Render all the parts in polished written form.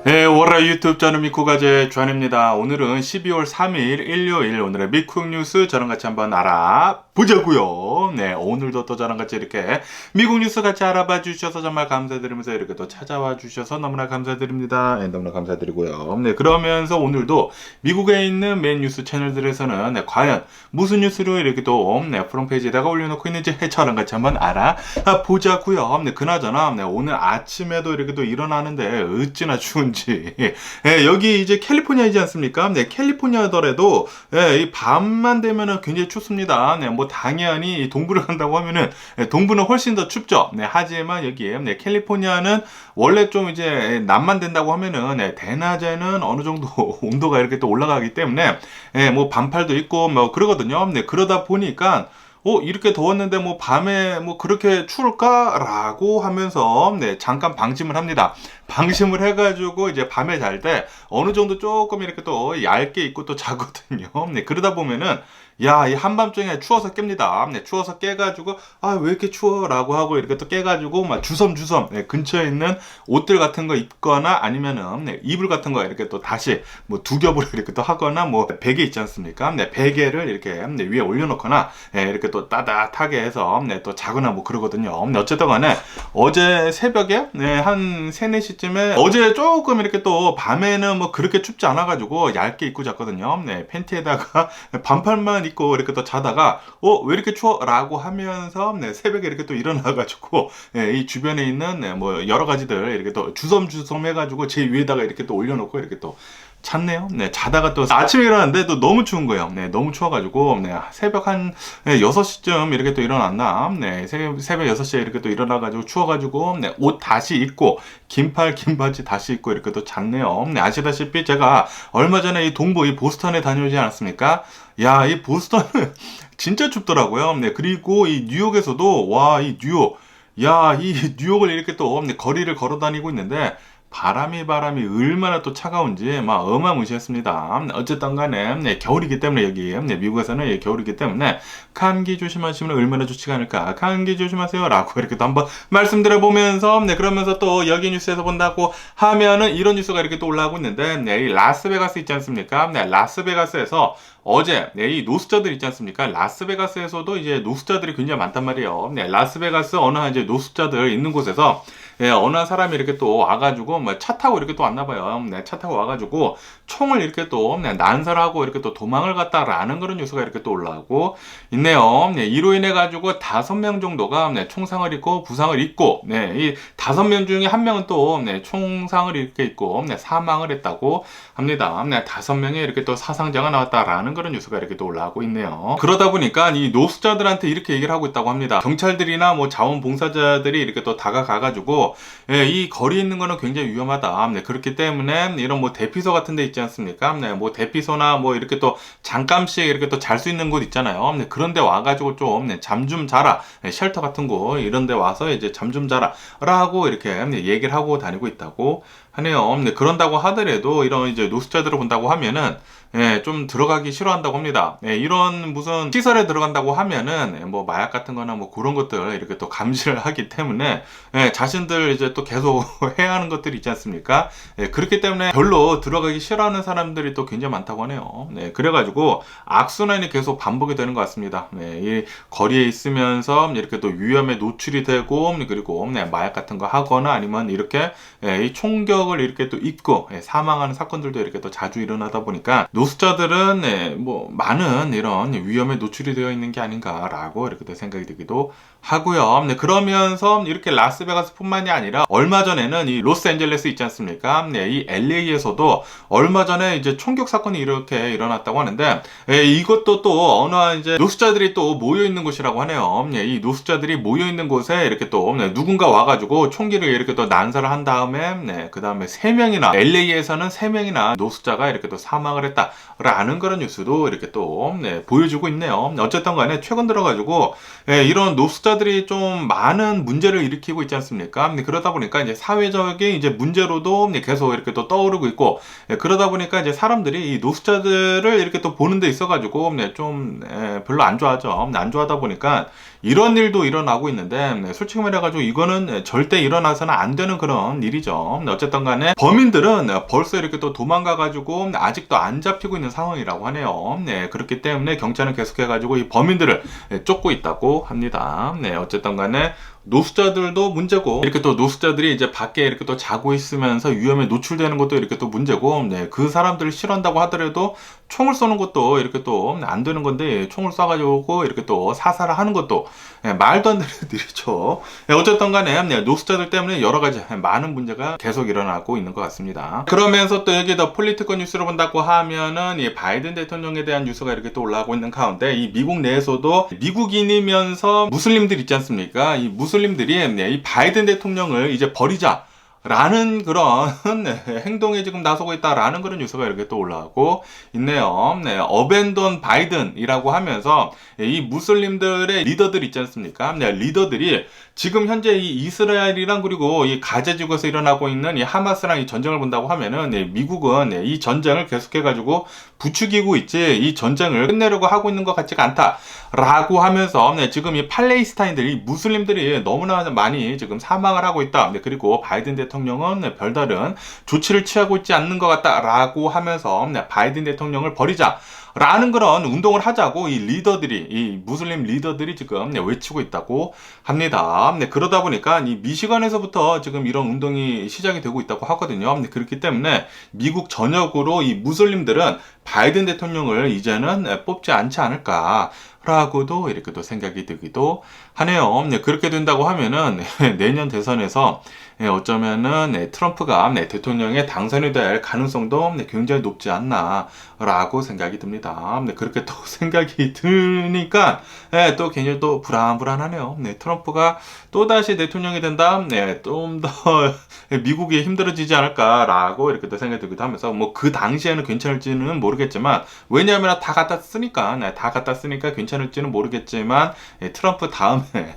네, 월화 유튜브 저는 미쿠가제 주한입니다. 오늘은 12월 3일 일요일 오늘의 미쿡 뉴스 저랑 같이 한번 알아보자고요. 네, 오늘도 또 저랑 같이 이렇게 미국 뉴스 같이 알아봐 주셔서 정말 감사드리면서 이렇게 또 찾아와 주셔서 너무나 감사드립니다. 네, 너무나 감사드리고요. 네, 그러면서 오늘도 미국에 있는 메인 뉴스 채널들에서는 과연 무슨 뉴스로 이렇게 또 프론페이지에다가 올려놓고 있는지 저랑 같이 한번 알아보자고요. 네, 그나저나 오늘 아침에도 이렇게 또 일어나는데 어찌나 추운지 여기 이제 캘리포니아이지 않습니까? 네, 캘리포니아더라도 이 밤만 되면은 굉장히 춥습니다. 네, 뭐 당연히 동부를 간다고 하면은 동부는 훨씬 더 춥죠. 네, 하지만 여기 캘리포니아는 원래 좀 이제 낮만 된다고 하면은 대낮에는 어느 정도 온도가 이렇게 또 올라가기 때문에 뭐 반팔도 입고 뭐 그러거든요. 네, 그러다 보니까 이렇게 더웠는데 뭐 밤에 뭐 그렇게 추울까라고 하면서 잠깐 방심을 합니다. 방심을 해가지고 이제 밤에 잘 때 어느 정도 조금 이렇게 또 얇게 입고 또 자거든요. 네, 그러다 보면은 야, 이 한밤중에 추워서 깹니다. 네, 추워서 깨가지고 왜 이렇게 추워라고 하고 이렇게 또 깨가지고 막 주섬주섬 근처에 있는 옷들 같은 거 입거나 아니면은 이불 같은 거 이렇게 또 다시 뭐 두 겹으로 이렇게 또 하거나 뭐 베개 있지 않습니까? 네, 베개를 이렇게 위에 올려놓거나 이렇게 또 따뜻하게 해서 또 자거나 뭐 그러거든요. 어쨌든 간에 어제 새벽에 한 3, 4시쯤에 어제 조금 이렇게 또 밤에는 뭐 그렇게 춥지 않아가지고 얇게 입고 잤거든요. 네, 팬티에다가 반팔만 입고 이렇게 또 자다가 왜 이렇게 추워? 라고 하면서 새벽에 이렇게 또 일어나가지고 이 주변에 있는 뭐 여러 가지들 이렇게 또 주섬주섬 해가지고 제 위에다가 이렇게 또 올려놓고 이렇게 또 잤네요. 네, 자다가 또 아침에 일어났는데 또 너무 추운 거예요. 네, 너무 추워가지고 새벽 한 6시쯤 이렇게 또 일어났나? 네, 새벽 6시에 이렇게 또 일어나가지고 추워가지고 옷 다시 입고 긴팔 긴 바지 다시 입고 이렇게 또 잤네요. 네, 아시다시피 제가 얼마 전에 이 동부 이 보스턴에 다녀오지 않았습니까? 야, 이 보스턴은 진짜 춥더라고요. 네, 그리고 이 뉴욕에서도 이 뉴욕, 야, 이 뉴욕을 이렇게 또 거리를 걸어 다니고 있는데 바람이 얼마나 또 차가운지 막 어마무시했습니다. 어쨌든 간에 겨울이기 때문에 여기 미국에서는 겨울이기 때문에 감기 조심하시면 얼마나 좋지가 않을까. 감기 조심하세요 라고 이렇게 또 한번 말씀드려보면서 그러면서 또 여기 뉴스에서 본다고 하면은 이런 뉴스가 이렇게 또 올라오고 있는데 이 라스베가스 있지 않습니까? 라스베가스에서 어제 이 노숙자들 있지 않습니까? 라스베가스에서도 이제 노숙자들이 굉장히 많단 말이에요. 라스베가스 어느 한 이제 노숙자들 있는 곳에서 어느 한 사람이 이렇게 또 와가지고 뭐 차 타고 이렇게 또 왔나봐요. 차 타고 와가지고 총을 이렇게 또 난사하고 이렇게 또 도망을 갔다라는 그런 뉴스가 이렇게 또 올라오고 있네요. 이로 인해 가지고 5명 정도가 총상을 입고 부상을 입고 이 5명 중에 1명은 또 총상을 이렇게 입고 사망을 했다고 합니다. 5명이 이렇게 또 사상자가 나왔다라는 그런 뉴스가 이렇게 또 올라오고 있네요. 그러다 보니까 이 노숙자들한테 이렇게 얘기를 하고 있다고 합니다. 경찰들이나 뭐 자원봉사자들이 이렇게 또 다가가가지고 이 거리에 있는 거는 굉장히 위험하다. 그렇기 때문에 이런 뭐 대피소 같은 데 있지 않습니까? 뭐 대피소나 뭐 이렇게 또 잠깐씩 이렇게 또 잘 수 있는 곳 있잖아요. 그런 데 와가지고 좀 잠 좀 자라. 쉘터 같은 곳 이런 데 와서 이제 잠 좀 자라. 라고 이렇게 얘기를 하고 다니고 있다고 하네요. 그런다고 하더라도 이런 이제 노숙자들을 본다고 하면은 좀 들어가기 싫어한다고 합니다. 이런 무슨 시설에 들어간다고 하면은 뭐 마약 같은 거나 뭐 그런 것들 이렇게 또 감시를 하기 때문에 자신들 이제 또 계속 해야 하는 것들이 있지 않습니까? 그렇기 때문에 별로 들어가기 싫어하는 사람들이 또 굉장히 많다고 하네요. 그래가지고 악순환이 계속 반복이 되는 것 같습니다. 이 거리에 있으면서 이렇게 또 위험에 노출이 되고 그리고 마약 같은 거 하거나 아니면 이렇게 이 총격을 이렇게 또 입고 사망하는 사건들도 이렇게 또 자주 일어나다 보니까 노숙자들은 뭐 많은 이런 위험에 노출이 되어 있는 게 아닌가라고 이렇게 생각이 들기도 하고요. 그러면서 이렇게 라스베가스뿐만이 아니라 얼마 전에는 이 로스앤젤레스 있지 않습니까? 이 LA에서도 얼마 전에 이제 총격 사건이 이렇게 일어났다고 하는데 이것도 또 어느 한 이제 노숙자들이 또 모여 있는 곳이라고 하네요. 이 노숙자들이 모여 있는 곳에 이렇게 또 누군가 와가지고 총기를 이렇게 또 난사를 한 다음에 그 다음에 3명이나 LA에서는 3명이나 노숙자가 이렇게 또 사망을 했다라는 그런 뉴스도 이렇게 또 보여주고 있네요. 어쨌든 간에 최근 들어가지고 이런 노숙자들이 좀 많은 문제를 일으키고 있지 않습니까? 그러다 보니까 이제 사회적인 이제 문제로도 계속 이렇게 또 떠오르고 있고, 그러다 보니까 이제 사람들이 이 노숙자들을 이렇게 또 보는 데 있어가지고 좀 별로 안 좋아하죠. 안 좋아하다 보니까 이런 일도 일어나고 있는데, 솔직히 말해가지고 이거는 절대 일어나서는 안 되는 그런 일이죠. 어쨌든 간에 범인들은 벌써 이렇게 또 도망가가지고 아직도 안 잡히고 있는 상황이라고 하네요. 그렇기 때문에 경찰은 계속해가지고 이 범인들을 쫓고 있다고 합니다. 어쨌든 간에 노숙자들도 문제고, 이렇게 또 노숙자들이 이제 밖에 이렇게 또 자고 있으면서 위험에 노출되는 것도 이렇게 또 문제고, 그 사람들을 실한다고 하더라도 총을 쏘는 것도 이렇게 또 안 되는 건데, 총을 쏴가지고 이렇게 또 사살을 하는 것도 말도 안 되는 일이죠. 어쨌든 간에 노숙자들 때문에 여러 가지 많은 문제가 계속 일어나고 있는 것 같습니다. 그러면서 또 여기 더 폴리티컬 뉴스를 본다고 하면은 이 바이든 대통령에 대한 뉴스가 이렇게 또 올라오고 있는 가운데, 이 미국 내에서도 미국인이면서 무슬림들 있지 않습니까? 이 무슬림들이 이 바이든 대통령을 이제 버리자 라는 그런 행동에 지금 나서고 있다라는 그런 뉴스가 이렇게 또 올라오고 있네요. 어벤던 바이든이라고 하면서 이 무슬림들의 리더들 있지 않습니까? 리더들이 지금 현재 이 이스라엘이랑 그리고 이 가자 지구에서 일어나고 있는 이 하마스랑 이 전쟁을 본다고 하면은 미국은 이 전쟁을 계속해가지고 부추기고 있지, 이 전쟁을 끝내려고 하고 있는 것 같지가 않다라고 하면서 지금 이 팔레스타인들이, 무슬림들이 너무나 많이 지금 사망을 하고 있다. 그리고 바이든 대통령은 별다른 조치를 취하고 있지 않는 것 같다라고 하면서 바이든 대통령을 버리자 라는 그런 운동을 하자고 이 리더들이, 이 무슬림 리더들이 지금 외치고 있다고 합니다. 그러다 보니까 이 미시간에서부터 지금 이런 운동이 시작이 되고 있다고 하거든요. 그렇기 때문에 미국 전역으로 이 무슬림들은 바이든 대통령을 이제는 뽑지 않지 않을까 라고도 이렇게 또 생각이 들기도 하네요. 그렇게 된다고 하면은 내년 대선에서 어쩌면은 트럼프가 대통령에 당선이 될 가능성도 굉장히 높지 않나 라고 생각이 듭니다. 그렇게 또 생각이 드니까 또 굉장히 또 불안하네요. 트럼프가 또다시 대통령이 된다, 좀 더 미국이 힘들어지지 않을까라고 이렇게 또 생각이 들기도 하면서, 뭐 그 당시에는 괜찮을지는 모르겠지만, 왜냐하면 다 갖다 쓰니까 괜찮을지는 모르겠지만, 트럼프 다음에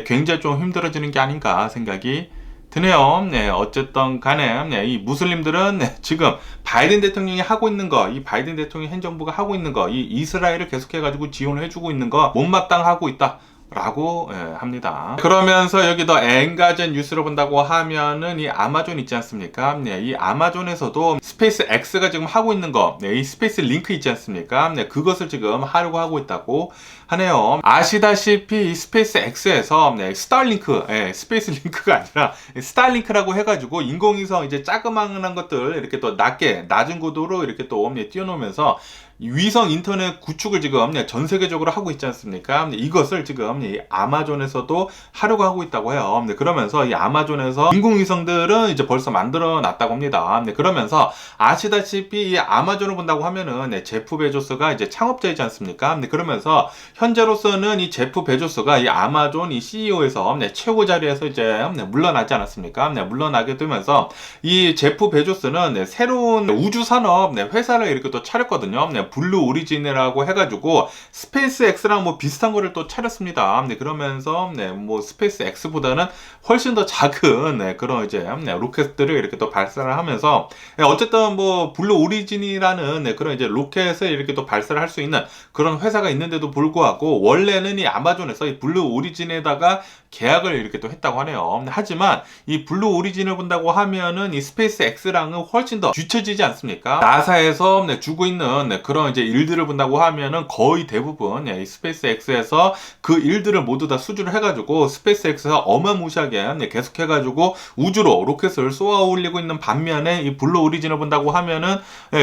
굉장히 좀 힘들어지는 게 아닌가 생각이 드네요. 어쨌든 간에 이 무슬림들은 지금 바이든 대통령이 하고 있는 거, 이 바이든 대통령 행정부가 하고 있는 거, 이 이스라엘을 계속해가지고 지원을 해주고 있는 거 못마땅하고 있다 라고 합니다. 그러면서 여기 더 엔가젠 뉴스를 본다고 하면은 이 아마존 있지 않습니까? 이 아마존에서도 스페이스 X가 지금 하고 있는 거, 이 스페이스 링크 있지 않습니까? 그것을 지금 하려고 하고 있다고 하네요. 아시다시피 이 스페이스 X에서 스타링크, 스페이스 링크가 아니라 스타링크라고 해가지고 인공위성 이제 자그마한 것들 이렇게 또 낮은 고도로 이렇게 또 띄워놓으면서 위성 인터넷 구축을 지금 전 세계적으로 하고 있지 않습니까? 이것을 지금 이 아마존에서도 하려고 하고 있다고 해요. 그러면서 이 아마존에서 인공위성들은 이제 벌써 만들어 놨다고 합니다. 그러면서 아시다시피 이 아마존을 본다고 하면은 제프 베조스가 이제 창업자이지 않습니까? 그러면서 현재로서는 이 제프 베조스가 이 아마존 이 CEO에서 최고 자리에서 이제 물러나지 않았습니까? 물러나게 되면서 이 제프 베조스는 새로운 우주 산업 회사를 이렇게 또 차렸거든요. 블루 오리진이라고 해가지고 스페이스 X랑 뭐 비슷한 거를 또 차렸습니다. 그러면서 뭐 스페이스 X보다는 훨씬 더 작은 그런 이제 로켓들을 이렇게 또 발사를 하면서, 어쨌든 뭐 블루 오리진이라는 그런 이제 로켓을 이렇게 또 발사를 할 수 있는 그런 회사가 있는데도 불구하고, 원래는 이 아마존에서 이 블루 오리진에다가 계약을 이렇게 또 했다고 하네요. 하지만 이 블루 오리진을 본다고 하면은 이 스페이스 X랑은 훨씬 더 뒤처지지 않습니까? 나사에서 주고 있는 그런 이제 일들을 본다고 하면은 거의 대부분 이 스페이스 X에서 그 일들을 모두 다 수주를 해가지고 스페이스 X에서 어마무시하게 계속해가지고 우주로 로켓을 쏘아 올리고 있는 반면에 이 블루 오리진을 본다고 하면은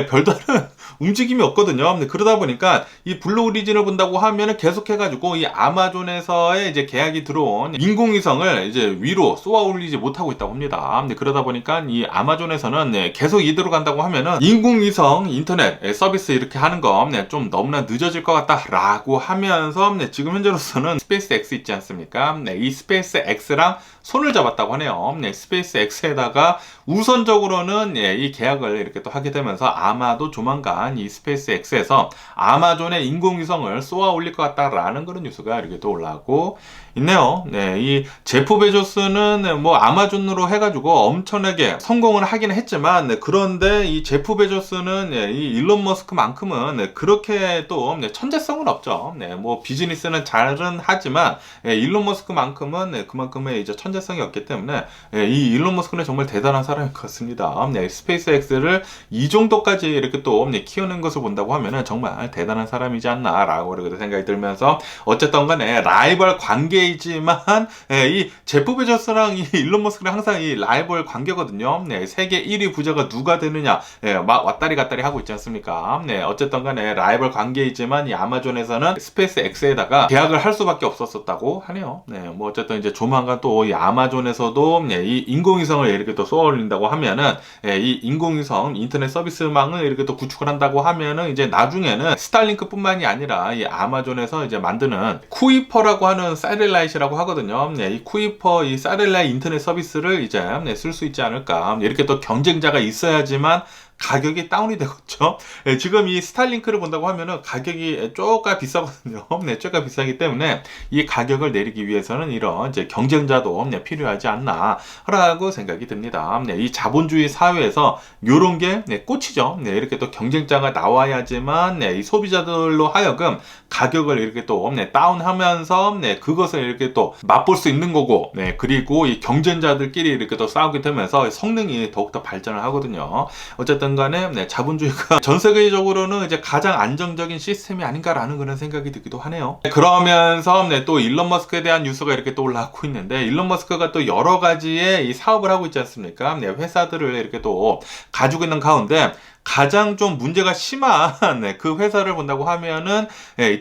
별다른 움직임이 없거든요. 그러다 보니까 이 블루 오리진을 본다고 하면은 계속해가지고 이 아마존에서의 이제 계약이 들어온 인공위성을 이제 위로 쏘아 올리지 못하고 있다고 합니다. 그러다 보니까 이 아마존에서는 계속 이대로 간다고 하면은 인공위성 인터넷 서비스 이렇게 하는 거 좀 너무나 늦어질 것 같다라고 하면서 지금 현재로서는 스페이스 X 있지 않습니까? 이 스페이스 X랑 손을 잡았다고 하네요. 스페이스 X에다가 우선적으로는 이 계약을 이렇게 또 하게 되면서 아마도 조만간 이 스페이스 X에서 아마존의 인공위성을 쏘아 올릴 것 같다라는 그런 뉴스가 이렇게 또 올라오고 있네요. 이 제프 베조스는 뭐 아마존으로 해가지고 엄청나게 성공을 하기는 했지만 그런데 이 제프 베조스는 이 일론 머스크만큼은 그렇게 또 천재성은 없죠. 뭐 비즈니스는 잘은 하지만 일론 머스크만큼은 그만큼의 이제 천재성이 없기 때문에 이 일론 머스크는 정말 대단한 사람인 것 같습니다. 스페이스 X를 이 정도까지 이렇게 또 키우는 것을 본다고 하면은 정말 대단한 사람이지 않나라고 그렇게 생각이 들면서 어쨌든 간에 라이벌 관계이지만 이 제프 베조스랑 이 일론 머스크는 항상 이 라이벌 관계거든요. 세계 1위 부자가 누가 되느냐 막 왔다리 갔다리 하고 있지 않습니까? 어쨌든 간에 라이벌 관계이지만 이 아마존에서는 스페이스 X에다가 계약을 할 수밖에 없었다고 하네요. 뭐 어쨌든 이제 조만간 또 이 아마존에서도 이 인공위성을 이렇게 또 쏘아 올린다고 하면은 이 인공위성 인터넷 서비스망을 이렇게 또 구축을 한다고 하면은 이제 나중에는 스타링크뿐만이 아니라 이 아마존에서 이제 만드는 쿠이퍼라고 하는 사텔라이트라고 하거든요. 이 쿠이퍼 이 사텔라이트 인터넷 서비스를 이제 쓸 수 있지 않을까. 이렇게 또 경쟁자가 있어야지만 가격이 다운이 되겠죠. 지금 이 스타링크를 본다고 하면은 가격이 쪼까 비싸거든요. 쪼까 비싸기 때문에 이 가격을 내리기 위해서는 이런 이제 경쟁자도 필요하지 않나라고 생각이 듭니다. 이 자본주의 사회에서 요런 게 꽃이죠. 이렇게 또 경쟁자가 나와야지만 이 소비자들로 하여금 가격을 이렇게 또 다운하면서 그것을 이렇게 또 맛볼 수 있는 거고, 그리고 이 경쟁자들끼리 이렇게 또 싸우게 되면서 성능이 더욱더 발전을 하거든요. 어쨌든 간에 자본주의가 전 세계적으로는 이제 가장 안정적인 시스템이 아닌가라는 그런 생각이 들기도 하네요. 그러면서 또 일론 머스크에 대한 뉴스가 이렇게 또 올라오고 있는데, 일론 머스크가 또 여러 가지의 이 사업을 하고 있지 않습니까? 회사들을 이렇게 또 가지고 있는 가운데 가장 좀 문제가 심한 그 회사를 본다고 하면은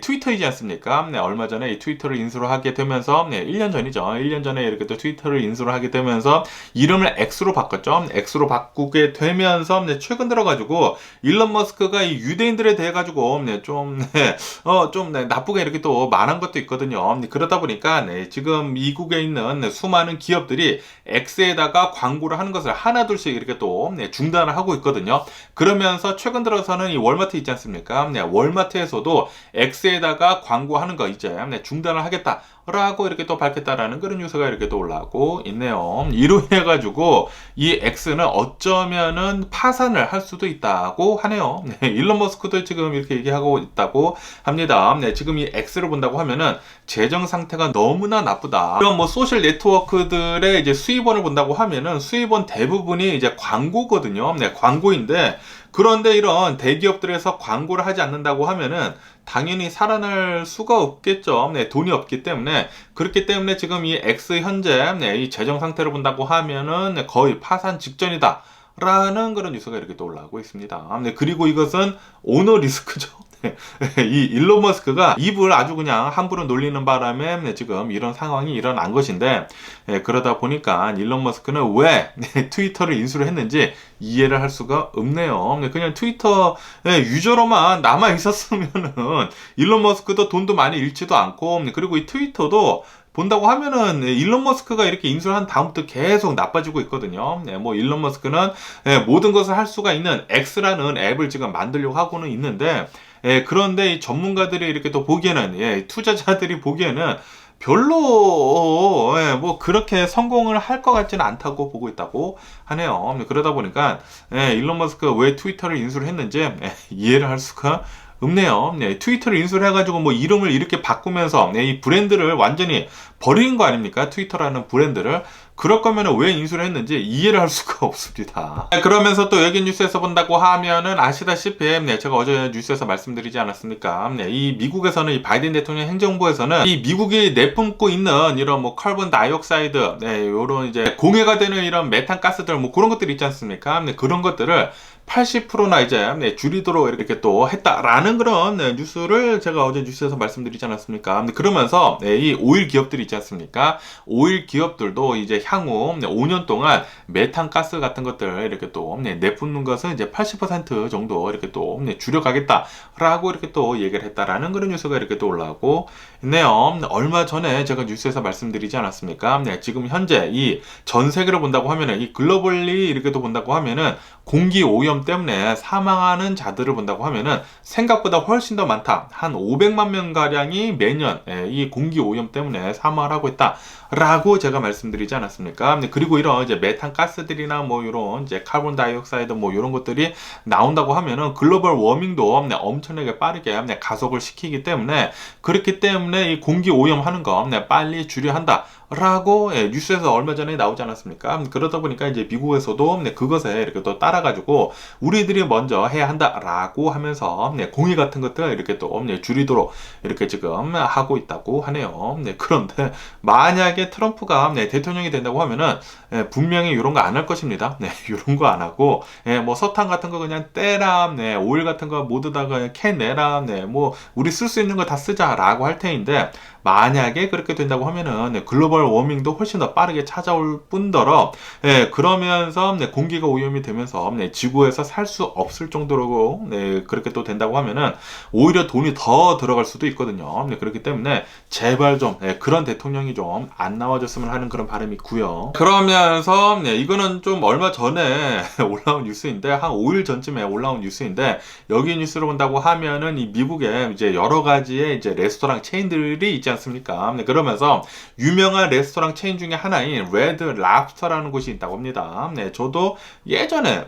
트위터이지 않습니까? 얼마 전에 이 트위터를 인수를 하게 되면서 1년 전이죠. 1년 전에 이렇게 또 트위터를 인수를 하게 되면서 이름을 X로 바꿨죠. X로 바꾸게 되면서 최근 들어가지고 일론 머스크가 이 유대인들에 대해 가지고 좀 나쁘게 이렇게 또 말한 것도 있거든요. 그러다 보니까 지금 미국에 있는 수많은 기업들이 X에다가 광고를 하는 것을 하나둘씩 이렇게 또 중단을 하고 있거든요. 그러면서 최근 들어서는 이 월마트 있지 않습니까? 월마트에서도 X에다가 광고하는 거 이제 중단을 하겠다라고 이렇게 또 밝혔다라는 그런 뉴스가 이렇게 또 올라오고 있네요. 이로 인해 가지고 이 X는 어쩌면은 파산을 할 수도 있다고 하네요. 일론 머스크도 지금 이렇게 얘기하고 있다고 합니다. 지금 이 X를 본다고 하면은 재정 상태가 너무나 나쁘다. 이런 뭐 소셜 네트워크들의 이제 수입원을 본다고 하면은 수입원 대부분이 이제 광고거든요. 광고인데, 그런데 이런 대기업들에서 광고를 하지 않는다고 하면은 당연히 살아날 수가 없겠죠. 돈이 없기 때문에. 그렇기 때문에 지금 이 X 현재 이 재정 상태를 본다고 하면은 거의 파산 직전이다 라는 그런 뉴스가 이렇게 또 올라오고 있습니다. 그리고 이것은 오너 리스크죠. 이 일론 머스크가 입을 아주 그냥 함부로 놀리는 바람에 지금 이런 상황이 일어난 것인데, 그러다 보니까 일론 머스크는 왜 트위터를 인수를 했는지 이해를 할 수가 없네요. 그냥 트위터 유저로만 남아 있었으면은 일론 머스크도 돈도 많이 잃지도 않고, 그리고 이 트위터도 본다고 하면은 일론 머스크가 이렇게 인수를 한 다음부터 계속 나빠지고 있거든요. 뭐 일론 머스크는 모든 것을 할 수가 있는 X라는 앱을 지금 만들려고 하고는 있는데, 그런데 이 전문가들이 이렇게 또 보기에는, 투자자들이 보기에는 별로 뭐 그렇게 성공을 할 것 같지는 않다고 보고 있다고 하네요. 그러다 보니까 일론 머스크가 왜 트위터를 인수를 했는지 이해를 할 수가 없네요. 트위터를 인수를 해가지고 뭐 이름을 이렇게 바꾸면서 이 브랜드를 완전히 버리는 거 아닙니까? 트위터라는 브랜드를. 그럴 거면 왜 인수를 했는지 이해를 할 수가 없습니다. 그러면서 또 여기 뉴스에서 본다고 하면은 아시다시피 제가 어제 뉴스에서 말씀드리지 않았습니까? 이 미국에서는 이 바이든 대통령 행정부에서는 이 미국이 내뿜고 있는 이런 뭐 카본 다이옥사이드, 요런 이제 공해가 되는 이런 메탄 가스들 뭐 그런 것들이 있지 않습니까? 그런 것들을 80%나 이제 줄이도록 이렇게 또 했다라는 그런 뉴스를 제가 어제 뉴스에서 말씀드리지 않았습니까? 그러면서 이 오일 기업들이 있지 있지 않습니까? 오일 기업들도 이제 향후 5년 동안 메탄가스 같은 것들 이렇게 또 내뿜는 것은 이제 80% 정도 이렇게 또 줄여가겠다라고 이렇게 또 얘기를 했다라는 그런 뉴스가 이렇게 또 올라오고 있네요. 얼마 전에 제가 뉴스에서 말씀드리지 않았습니까? 지금 현재 이 전 세계로 본다고 하면은 이 글로벌리 이렇게 또 본다고 하면은 공기 오염 때문에 사망하는 자들을 본다고 하면은 생각보다 훨씬 더 많다. 한 500만 명 가량이 매년 이 공기 오염 때문에 사망을 하고 있다라고 제가 말씀드리지 않았습니까? 그리고 이런 이제 메탄 가스들이나 뭐 이런 이제 카본 다이옥사이드 뭐 이런 것들이 나온다고 하면은 글로벌 워밍도 엄청나게 빠르게 가속을 시키기 때문에 그렇기 때문에 이 공기 오염하는 거 빨리 줄여야 한다. 라고 뉴스에서 얼마 전에 나오지 않았습니까? 그러다 보니까 이제 미국에서도 그것에 이렇게 또 따라가지고 우리들이 먼저 해야 한다라고 하면서 공의 같은 것들 이렇게 또 줄이도록 이렇게 지금 하고 있다고 하네요. 그런데 만약에 트럼프가 대통령이 된다고 하면은 분명히 이런 거 안 할 것입니다. 이런 거 안 하고 뭐 설탕 같은 거 그냥 떼라, 오일 같은 거 모두 다 그냥 캔 내라, 뭐 우리 쓸 수 있는 거 다 쓰자라고 할 테인데. 만약에 그렇게 된다고 하면은 글로벌 워밍도 훨씬 더 빠르게 찾아올 뿐더러 그러면서 공기가 오염이 되면서 지구에서 살 수 없을 정도로 그렇게 또 된다고 하면은 오히려 돈이 더 들어갈 수도 있거든요. 그렇기 때문에 제발 좀 그런 대통령이 좀 안 나와줬으면 하는 그런 바람이 있고요. 그러면서 이거는 좀 얼마 전에 올라온 뉴스인데 한 5일 전쯤에 올라온 뉴스인데 여기 뉴스를 본다고 하면은 이 미국에 이제 여러 가지의 이제 레스토랑 체인들이 있지 않습니까? 그러면서 유명한 레스토랑 체인 중에 하나인 레드 랍스터라는 곳이 있다고 합니다. 저도 예전에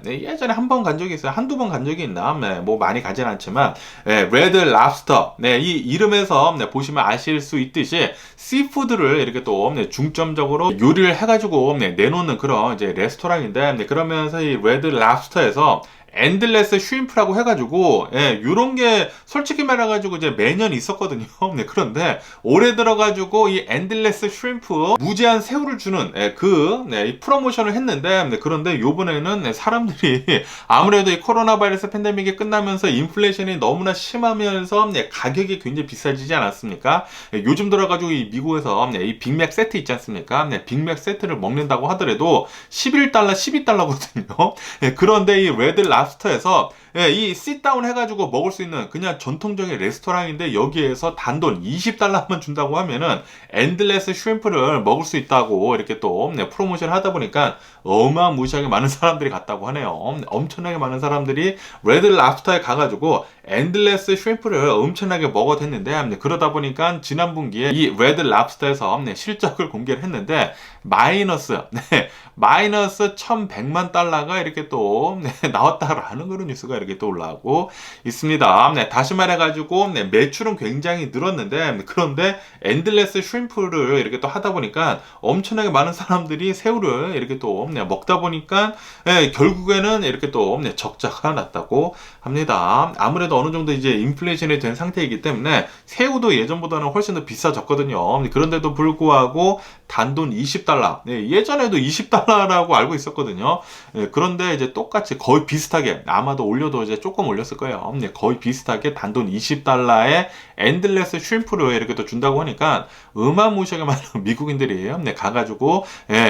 한 번 간 적이 있어요. 한두 번 간 적이 있나? 뭐 많이 가진 않지만 레드 랍스터 이 이름에서 보시면 아실 수 있듯이 씨푸드를 이렇게 또 중점적으로 요리를 해가지고 내놓는 그런 이제 레스토랑인데 그러면서 이 레드 랍스터에서 엔들레스 슈림프라고 해가지고 요런 게 솔직히 말해가지고 이제 매년 있었거든요. 그런데 올해 들어가지고 이 엔들레스 슈림프 무제한 새우를 주는 이 프로모션을 했는데 그런데 요번에는 사람들이 아무래도 이 코로나 바이러스 팬데믹이 끝나면서 인플레이션이 너무나 심하면서 가격이 굉장히 비싸지지 않았습니까? 요즘 들어가지고 이 미국에서 이 빅맥 세트 있지 않습니까? 빅맥 세트를 먹는다고 하더라도 11달러, 12달러거든요. 그런데 이 레드 랍스터에서 이 sit-down 해가지고 먹을 수 있는 그냥 전통적인 레스토랑인데 여기에서 단돈 20달러만 준다고 하면은 엔들레스 슈림프를 먹을 수 있다고 이렇게 또 프로모션 하다 보니까 어마무시하게 많은 사람들이 갔다고 하네요. 엄청나게 많은 사람들이 레드 랍스터에 가가지고 엔들레스 슈림프를 엄청나게 먹어댔는데 그러다 보니까 지난 분기에 이 레드 랍스터에서 실적을 공개를 했는데 마이너스 1100만 달러가 이렇게 또 나왔다라는 그런 뉴스가 이렇게 또 올라오고 있습니다. 다시 말해가지고 매출은 굉장히 늘었는데 그런데 엔들레스 슈림프를 이렇게 또 하다 보니까 엄청나게 많은 사람들이 새우를 이렇게 또 먹다 보니까 결국에는 이렇게 또 적자가 났다고 합니다. 아무래도 어느 정도 이제 인플레이션이 된 상태이기 때문에 새우도 예전보다는 훨씬 더 비싸졌거든요. 그런데도 불구하고 단돈 20달러. 예전에도 20달러라고 알고 있었거든요. 그런데 이제 똑같이 거의 비슷하게 아마도 올려도 이제 조금 올렸을 거예요. 거의 비슷하게 단돈 20달러에 엔들레스 슈림프를 이렇게 또 준다고 하니까 어마무시하게 많은 미국인들이 가가지고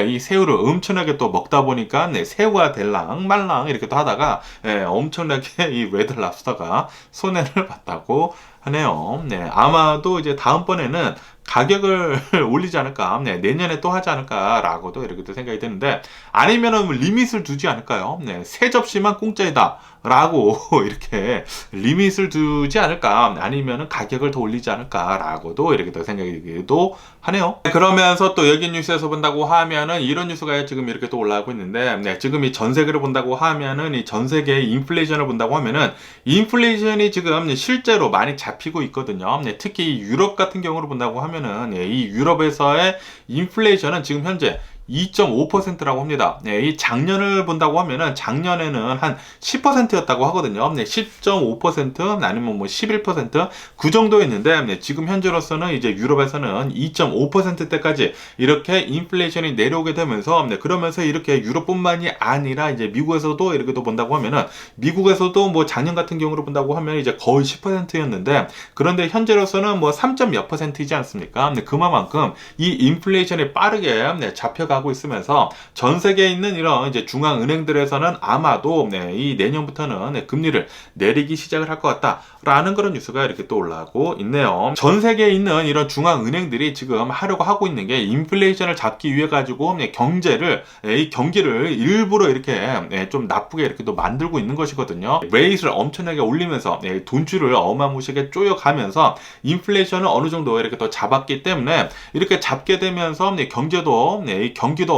이 새우를 엄청나게 또 먹다 보니까 새우가 될랑 말랑 이렇게 또 하다가 엄청나게 이 레드 랍스터가 손해를 봤다고 하네요. 아마도 이제 다음번에는 가격을 올리지 않을까, 내년에 또 하지 않을까라고도 이렇게 또 생각이 드는데 아니면은 리밋을 두지 않을까요? 세 접시만 공짜이다. 라고 이렇게 리밋을 두지 않을까 아니면은 가격을 더 올리지 않을까라고도 이렇게 또 생각이 들기도 하네요. 그러면서 또 여기 뉴스에서 본다고 하면은 이런 뉴스가 지금 이렇게 또 올라오고 있는데 지금 이 전 세계를 본다고 하면은 이 전 세계의 인플레이션을 본다고 하면은 인플레이션이 지금 실제로 많이 잡히고 있거든요. 특히 유럽 같은 경우를 본다고 하면은 이 유럽에서의 인플레이션은 지금 현재 2.5%라고 합니다. 네, 이 작년을 본다고 하면은 작년에는 한 10%였다고 하거든요. 네, 10.5% 아니면 뭐 11%그 정도였는데 네, 지금 현재로서는 이제 유럽에서는 2.5%대까지 이렇게 인플레이션이 내려오게 되면서 네, 그러면서 이렇게 유럽뿐만이 아니라 이제 미국에서도 이렇게 또 본다고 하면은 미국에서도 뭐 작년 같은 경우로 본다고 하면 이제 거의 10%였는데 그런데 현재로서는 뭐 3점 몇 %이지 않습니까? 네, 그만큼 이 인플레이션이 빠르게 네, 잡혀가고 있으면서 전 세계에 있는 이런 이제 중앙 은행들에서는 아마도 네, 이 내년부터는 네, 금리를 내리기 시작을 할 것 같다라는 그런 뉴스가 이렇게 또 올라오고 있네요. 전 세계에 있는 이런 중앙 은행들이 지금 하려고 하고 있는 게 인플레이션을 잡기 위해 가지고 네, 이 경기를 일부러 이렇게 네, 좀 나쁘게 이렇게 또 만들고 있는 것이거든요. 레이트를 엄청나게 올리면서 네, 돈줄을 어마무시하게 쪼여가면서 인플레이션을 어느 정도 이렇게 또 잡았기 때문에 이렇게 잡게 되면서 네, 경기도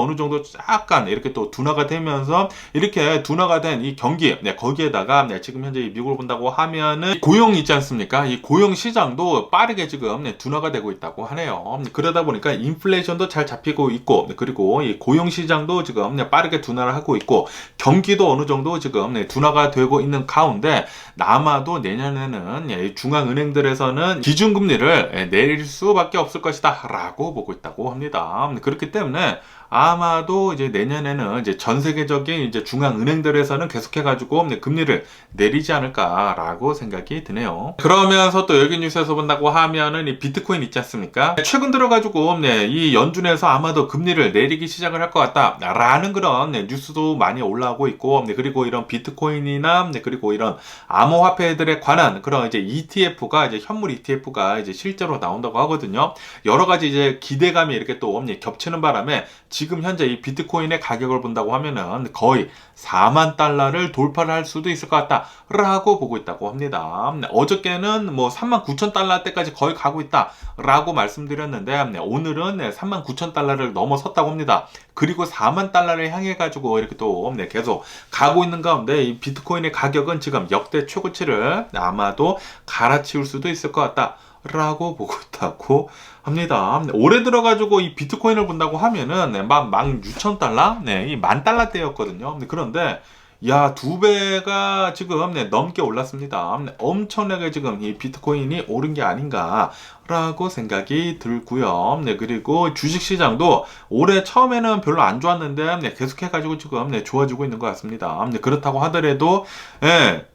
어느 정도 약간 이렇게 또 둔화가 되면서 이렇게 둔화가 된 이 경기 네, 거기에다가 네, 지금 현재 미국을 본다고 하면은 고용이 있지 않습니까? 이 고용 시장도 빠르게 지금 네, 둔화가 되고 있다고 하네요. 그러다 보니까 인플레이션도 잘 잡히고 있고 그리고 이 고용 시장도 지금 네, 빠르게 둔화를 하고 있고 경기도 어느 정도 지금 네, 둔화가 되고 있는 가운데 아마도 내년에는 예, 중앙은행들에서는 기준금리를 예, 내릴 수밖에 없을 것이다 라고 보고 있다고 합니다. 그렇기 때문에 아마도 이제 내년에는 이제 전 세계적인 이제 중앙은행들에서는 계속해가지고 금리를 내리지 않을까라고 생각이 드네요. 그러면서 또 여기 뉴스에서 본다고 하면은 이 비트코인 있지 않습니까? 최근 들어가지고 네, 이 연준에서 아마도 금리를 내리기 시작을 할 것 같다라는 그런 네, 뉴스도 많이 올라오고 있고 네, 그리고 이런 비트코인이나 네, 그리고 이런 암호화폐들에 관한 그런 이제 ETF가 이제 현물 ETF가 이제 실제로 나온다고 하거든요. 여러 가지 이제 기대감이 이렇게 또 겹치는 바람에 지금 현재 이 비트코인의 가격을 본다고 하면은 거의 4만 달러를 돌파를 할 수도 있을 것 같다라고 보고 있다고 합니다. 어저께는 뭐 3만 9천 달러 때까지 거의 가고 있다라고 말씀드렸는데 오늘은 3만 9천 달러를 넘어섰다고 합니다. 그리고 4만 달러를 향해 가지고 이렇게 또 계속 가고 있는 가운데 이 비트코인의 가격은 지금 역대 최고치를 아마도 갈아치울 수도 있을 것 같다. 라고 보고 있다고 합니다. 올해 들어가지고 이 비트코인을 본다고 하면은 16,000달러? 네, 이 10,000달러대였거든요. 그런데 야, 2배가 지금 넘게 올랐습니다. 엄청나게 지금 이 비트코인이 오른 게 아닌가라고 생각이 들고요. 네, 그리고 주식시장도 올해 처음에는 별로 안 좋았는데 계속해가지고 지금 좋아지고 있는 것 같습니다. 그렇다고 하더라도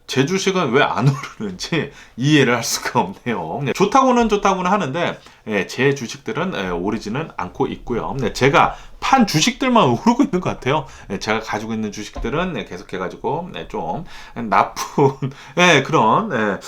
제 주식은 왜 안 오르는지 이해를 할 수가 없네요. 좋다고는 하는데 제 주식들은 오르지는 않고 있고요. 제가 판 주식들만 오르고 있는 것 같아요. 제가 가지고 있는 주식들은 계속해가지고 좀 나쁜 그런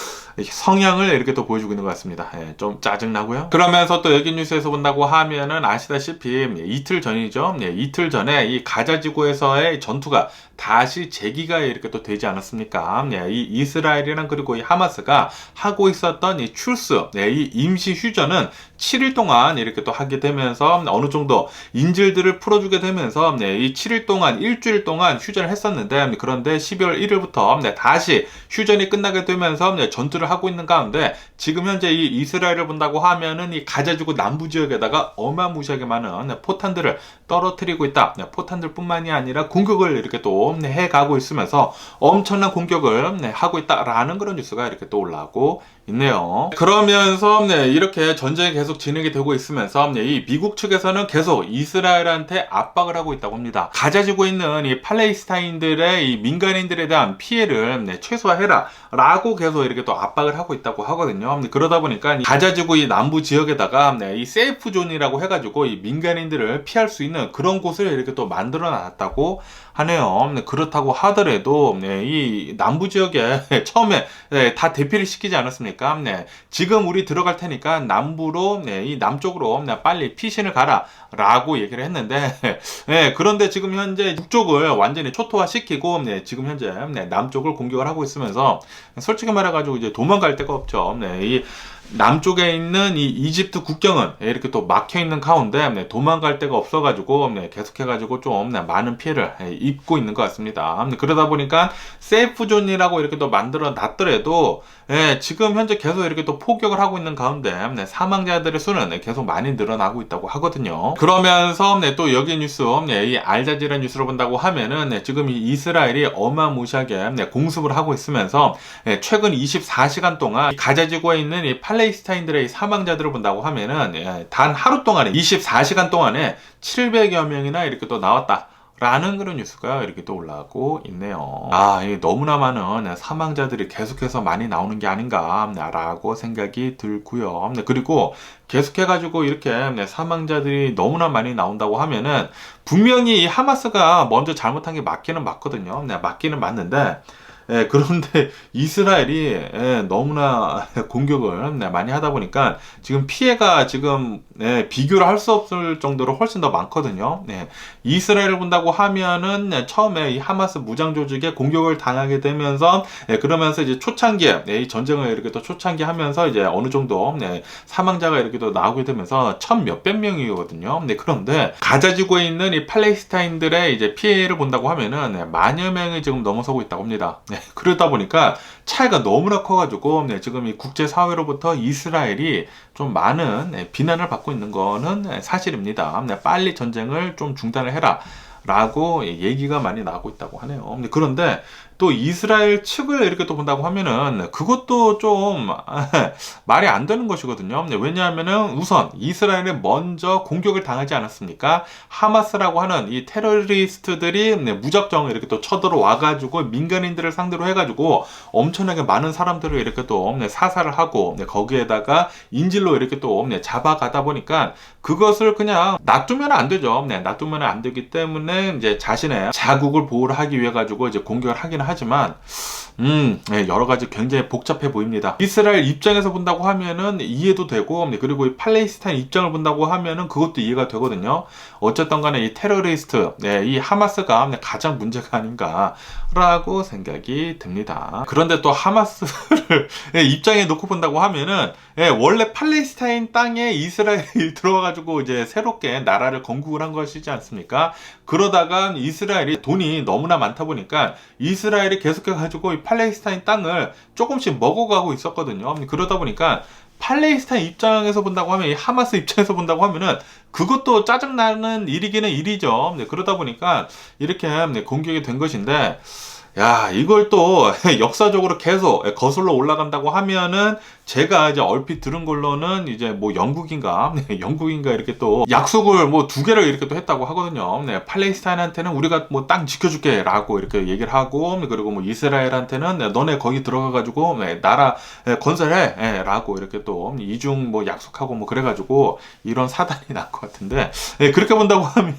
성향을 이렇게 또 보여주고 있는 것 같습니다. 좀 짜증나고요. 그러면서 또 여기 뉴스에서 본다고 하면은 아시다시피 이틀 전이죠. 이틀 전에 이 가자지구에서의 전투가 다시 재기가 이렇게 또 되지 않았습니까? 이 이스라엘이랑 그리고 이 하마스가 하고 있었던 이 출스, 이 임시 휴전은 7일 동안 이렇게 또 하게 되면서 어느 정도 인질들을 풀어주게 되면서 이 7일 동안 일주일 동안 휴전을 했었는데 그런데 12월 1일부터 다시 휴전이 끝나게 되면서 전투를 하고 있는 가운데 지금 현재 이 이스라엘을 본다고 하면은 이 가자지구 남부 지역에다가 어마무시하게 많은 포탄들을 떨어뜨리고 있다. 포탄들뿐만이 아니라 공격을 이렇게 또 해가고 있으면서 엄청난 공격을 하고 있다라는 그런 뉴스가 이렇게 또 올라오고 있네요. 그러면서 이렇게 전쟁이 계속 진행이 되고 있으면서 이 미국 측에서는 계속 이스라엘한테 압박을 하고 있다고 합니다. 가자지구에 있는 이 팔레스타인들의 이 민간인들에 대한 피해를 최소화해라 라고 계속 이렇게 또 압박을 하고 있다고 하거든요. 그러다 보니까 가자지구 이 남부 지역에다가 이 세이프 존이라고 해가지고 이 민간인들을 피할 수 있는 그런 곳을 이렇게 또 만들어 놨다고 하네요. 그렇다고 하더라도 이 남부 지역에 처음에 다 대피를 시키지 않았습니까? 지금 우리 들어갈 테니까 남부로 이 남쪽으로 빨리 피신을 가라 라고 얘기를 했는데 그런데 지금 현재 북쪽을 완전히 초토화시키고 지금 현재 남쪽을 공격을 하고 있으면서 솔직히 말해가지고 이제 도망갈 데가 없죠. 이 남쪽에 있는 이 이집트 국경은 이렇게 또 막혀 있는 가운데 도망갈 데가 없어가지고 계속해가지고 좀 많은 피해를 입고 있는 것 같습니다. 그러다 보니까 세이프존이라고 이렇게 또 만들어 놨더라도 지금 현재 계속 이렇게 또 폭격을 하고 있는 가운데 사망자들의 수는 계속 많이 늘어나고 있다고 하거든요. 그러면서 또 여기 뉴스, 이 알자지라 뉴스를 본다고 하면은 지금 이 이스라엘이 어마무시하게 공습을 하고 있으면서 최근 24시간 동안 가자 지구에 있는 이 팔레스타인들의 사망자들을 본다고 하면은 단 하루 동안에 24시간 동안에 700여 명이나 이렇게 또 나왔다. 라는 그런 뉴스가 이렇게 또 올라오고 있네요. 이게 너무나 많은 사망자들이 계속해서 많이 나오는 게 아닌가라고 생각이 들고요. 그리고 계속해가지고 이렇게 사망자들이 너무나 많이 나온다고 하면은 분명히 이 하마스가 먼저 잘못한 게 맞기는 맞거든요. 맞기는 맞는데 그런데 이스라엘이 너무나 공격을 많이 하다 보니까 지금 피해가 지금 비교를 할 수 없을 정도로 훨씬 더 많거든요. 이스라엘을 본다고 하면은 처음에 이 하마스 무장 조직에 공격을 당하게 되면서 그러면서 이제 초창기에 이 전쟁을 이렇게 또 초창기 하면서 이제 어느 정도 사망자가 이렇게 또 나오게 되면서 천 몇백 명이거든요. 그런데 가자 지구에 있는 이 팔레스타인들의 이제 피해를 본다고 하면은 만여 명이 지금 넘어서고 있다고 합니다. 그러다 보니까 차이가 너무나 커가지고 지금 이 국제사회로부터 이스라엘이 좀 많은 비난을 받고 있는 거는 사실입니다. 빨리 전쟁을 좀 중단을 해라 라고 얘기가 많이 나오고 있다고 하네요. 그런데 또 이스라엘 측을 이렇게 또 본다고 하면은 그것도 좀 말이 안 되는 것이거든요. 왜냐하면은 우선 이스라엘에 먼저 공격을 당하지 않았습니까? 하마스라고 하는 이 테러리스트들이 무작정 이렇게 또 쳐들어와 가지고 민간인들을 상대로 해가지고 엄청나게 많은 사람들을 이렇게 또 사살을 하고 거기에다가 인질로 이렇게 또 잡아가다 보니까 그것을 그냥 놔두면 안 되죠. 놔두면 안 되기 때문에 이제 자신의 자국을 보호를 하기 위해 가지고 이제 공격을 하기는 하지만 여러 가지 굉장히 복잡해 보입니다. 이스라엘 입장에서 본다고 하면은 이해도 되고, 그리고 이 팔레스타인 입장을 본다고 하면은 그것도 이해가 되거든요. 어쨌든 간에 이 테러리스트, 이 하마스가 가장 문제가 아닌가라고 생각이 듭니다. 그런데 또 하마스를 입장에 놓고 본다고 하면은 원래 팔레스타인 땅에 이스라엘이 들어와가지고 이제 새롭게 나라를 건국을 한 것이지 않습니까? 그러다가 이스라엘이 돈이 너무나 많다 보니까 이스라엘이 계속해가지고 이 팔레스타인 땅을 조금씩 먹어가고 있었거든요. 그러다 보니까 팔레스타인 입장에서 본다고 하면, 이 하마스 입장에서 본다고 하면은 그것도 짜증나는 일이기는 일이죠. 그러다 보니까 이렇게 공격이 된 것인데, 야, 이걸 또 역사적으로 계속 거슬러 올라간다고 하면은 제가 이제 얼핏 들은 걸로는 이제 뭐 영국인가 이렇게 또 약속을 뭐 2개를 이렇게 또 했다고 하거든요. 팔레스타인한테는 우리가 뭐 땅 지켜줄게 라고 이렇게 얘기를 하고, 그리고 뭐 이스라엘한테는 너네 거기 들어가가지고 나라 건설해 라고 이렇게 또 이중 뭐 약속하고 뭐 그래가지고 이런 사단이 난 것 같은데, 그렇게 본다고 하면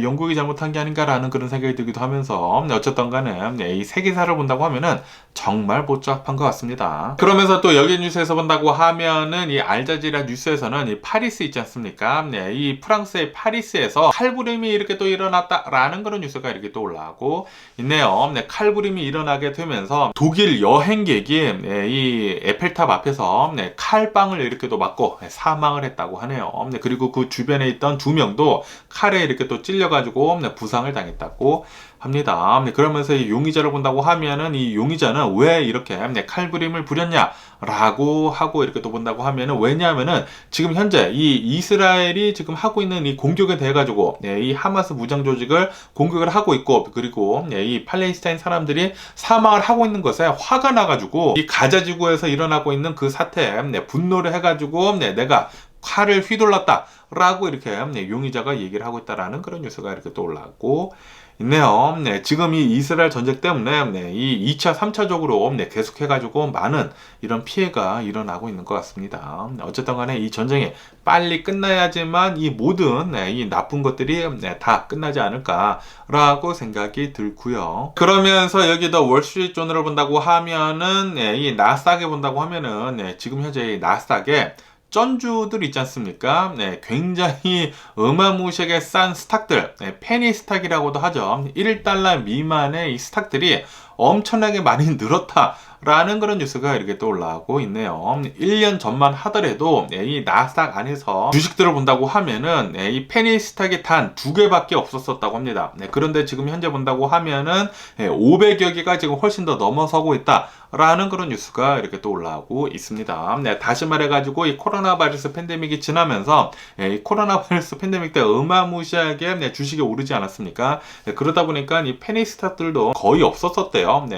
영국이 잘못한 게 아닌가라는 그런 생각이 들기도 하면서, 어쨌든 간에 이 세계사를 본다고 하면은 정말 복잡한 것 같습니다. 그러면서 또 여기 뉴스에서 본다고 하면은 이 알자지라 뉴스에서는 이 파리스 있지 않습니까? 이 프랑스의 파리스에서 칼부림이 이렇게 또 일어났다라는 그런 뉴스가 이렇게 또 올라오고 있네요. 칼부림이 일어나게 되면서 독일 여행객이 이 에펠탑 앞에서 칼빵을 이렇게 또 맞고 사망을 했다고 하네요. 그리고 그 주변에 있던 2명도 칼에 이렇게 또 찔려가지고 부상을 당했다고 합니다. 그러면서 이 용의자를 본다고 하면은 이 용의자는 왜 이렇게 칼부림을 부렸냐라고 하고 이렇게 또 본다고 하면은, 왜냐하면은 지금 현재 이 이스라엘이 지금 하고 있는 이 공격에 대해 가지고 이 하마스 무장 조직을 공격을 하고 있고, 그리고 이 팔레스타인 사람들이 사망을 하고 있는 것에 화가 나가지고 이 가자 지구에서 일어나고 있는 그 사태에 분노를 해가지고 내가 칼을 휘둘렀다 라고 이렇게 용의자가 얘기를 하고 있다라는 그런 뉴스가 이렇게 또 올라왔고 있네요. 지금 이 이스라엘 전쟁 때문에 이 2차, 3차적으로 계속해가지고 많은 이런 피해가 일어나고 있는 것 같습니다. 어쨌든 간에 이 전쟁이 빨리 끝나야지만 이 모든 이 나쁜 것들이 다 끝나지 않을까라고 생각이 들고요. 그러면서 여기도 월스트리트존을 본다고 하면은 이 나스닥에 본다고 하면은 지금 현재 이 나스닥에 전주들 있지 않습니까? 굉장히 어마무시하게 싼 스탁들, 페니 스탁이라고도 하죠. 1달러 미만의 이 스탁들이 엄청나게 많이 늘었다 라는 그런 뉴스가 이렇게 또 올라오고 있네요. 1년 전만 하더라도 이 나스닥 안에서 주식들을 본다고 하면은 이 페니스탁이 단 2개밖에 없었다고 합니다. 그런데 지금 현재 본다고 하면은 500여 개가 지금 훨씬 더 넘어서고 있다. 라는 그런 뉴스가 이렇게 또 올라오고 있습니다. 다시 말해가지고 이 코로나 바이러스 팬데믹이 지나면서 이 코로나 바이러스 팬데믹 때 어마무시하게 주식이 오르지 않았습니까? 그러다 보니까 이 페니스탁들도 거의 없었었대요.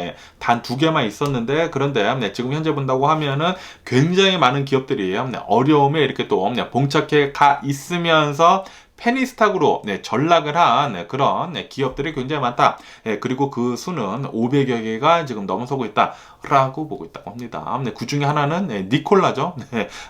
단 2개만 있었는데 그런데 지금 현재 본다고 하면은 굉장히 많은 기업들이 어려움에 이렇게 또 봉착해 가 있으면서 페니스탁으로 전락을 한 그런 기업들이 굉장히 많다. 그리고 그 수는 500여 개가 지금 넘어서고 있다. 라고 보고 있다고 합니다. 그 중에 하나는 니콜라죠.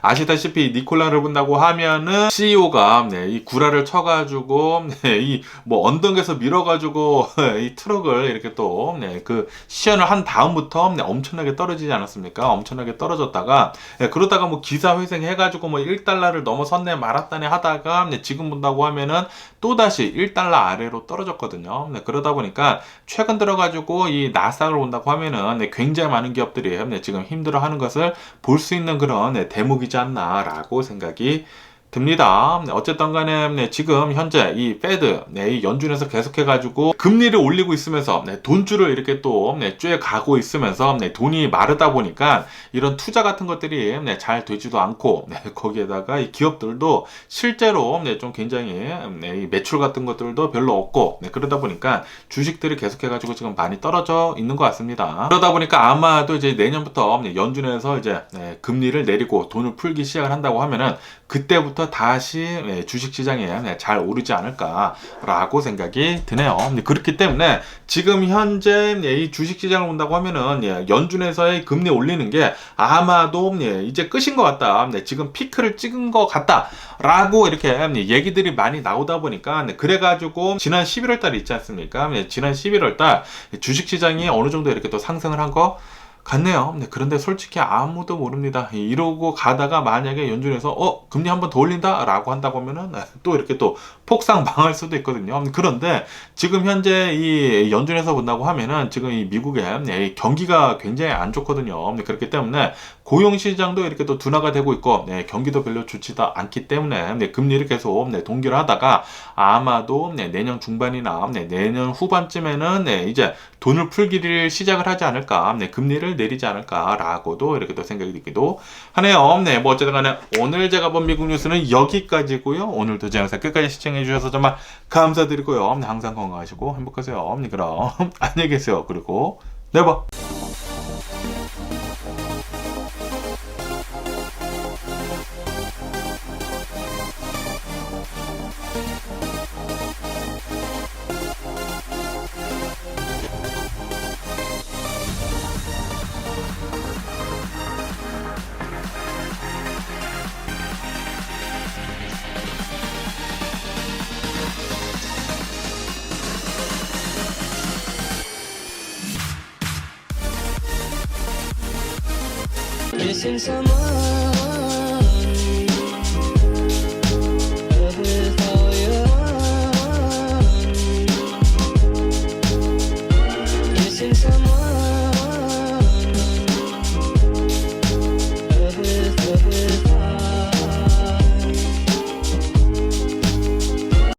아시다시피 니콜라를 본다고 하면은 CEO가 이 구라를 쳐가지고 이 뭐 언덕에서 밀어가지고 이 트럭을 이렇게 또 그 시연을 한 다음부터 엄청나게 떨어지지 않았습니까? 엄청나게 떨어졌다가 그러다가 뭐 기사 회생해가지고 뭐 1달러를 넘어섰네 말았다네 하다가 지금 본다고 하면은 또다시 1달러 아래로 떨어졌거든요. 그러다 보니까 최근 들어가지고 이 나스닥을 본다고 하면은 굉장히 많은 기업들이 지금 힘들어하는 것을 볼 수 있는 그런 대목이지 않나라고 생각이 듭니다. 어쨌든 간에 지금 현재 이 페드 이 연준에서 계속해가지고 금리를 올리고 있으면서 돈줄을 이렇게 또 쬐가고 있으면서 돈이 마르다 보니까 이런 투자 같은 것들이 잘 되지도 않고 거기에다가 이 기업들도 실제로 좀 굉장히 매출 같은 것들도 별로 없고 그러다 보니까 주식들이 계속해가지고 지금 많이 떨어져 있는 것 같습니다. 그러다 보니까 아마도 이제 내년부터 연준에서 이제 금리를 내리고 돈을 풀기 시작을 한다고 하면은 그때부터 다시 주식시장에 잘 오르지 않을까라고 생각이 드네요. 그렇기 때문에 지금 현재 이 주식시장을 본다고 하면은 연준에서의 금리 올리는 게 아마도 이제 끝인 것 같다. 지금 피크를 찍은 것 같다라고 이렇게 얘기들이 많이 나오다 보니까 그래가지고 지난 11월 달 있지 않습니까? 지난 11월 달 주식시장이 어느 정도 이렇게 또 상승을 한 거 같네요. 그런데 솔직히 아무도 모릅니다. 이러고 가다가 만약에 연준에서 금리 한 번 더 올린다 라고 한다 보면은 또 이렇게 또 폭삭 망할 수도 있거든요. 그런데 지금 현재 이 연준에서 본다고 하면은 지금 이 미국의 경기가 굉장히 안 좋거든요. 그렇기 때문에 고용시장도 이렇게 또 둔화가 되고 있고 경기도 별로 좋지도 않기 때문에 금리를 계속 동결을 하다가 아마도 내년 중반이나 내년 후반쯤에는 이제 돈을 풀기를 시작을 하지 않을까, 금리를 내리지 않을까라고도 이렇게 또 생각이 들기도 하네요. 뭐 어쨌든 간에 오늘 제가 본 미국 뉴스는 여기까지고요. 오늘도 제 영상 끝까지 시청해 주셔서 정말 감사드리고요. 항상 건강하시고 행복하세요. 그럼 안녕히 계세요. 그리고 네 봐. Missing someone